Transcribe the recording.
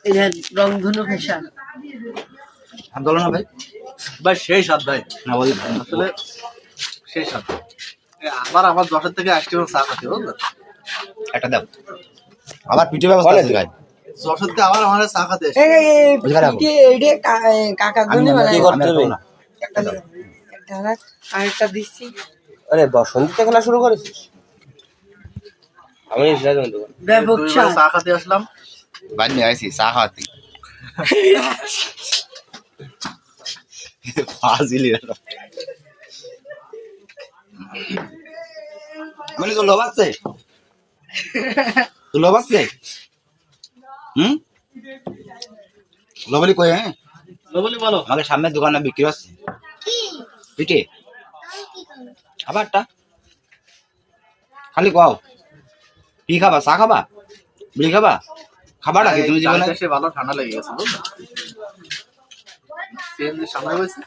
এটা রংধনু ফ্যাশন আন্দোলন না ভাই ভাই সেই স্বাদ ভাই না বলি আসলে সেই স্বাদ আবার আমার যশোর থেকে আইসক্রিম চা খাতে বুঝলেন একটা দাও আবার পিঠে ব্যবস্থা আছে ভাই যশোর থেকে আবার আমার চা খাতে এসে কাকার আমি জন্য কি করতে হবে না একটা দাও আরেকটা দিচ্ছি। আরে বসন্তে খেলা শুরু করেছিস? আমি সেটা জানতে পারি। ব্যাপক স্বাদ। চা খাতে আসলাম বাদ নিয়ে আইছি চা খাওয়াতে ফাজিলি মানে তো লোভ আছে তো লোভ আছে লোভলি কই হ্যাঁ বলি বলো আমাদের সামনের দোকানে বিক্রি হচ্ছে পিঠে আবারটা খালি কও কি খাবা চা খাবা বিড়ি খাবা খাবার আগে তুমি জীবনে সে ভালো ঠান্ডা লেগে গেছে বুঝলেন সামনে হয়েছে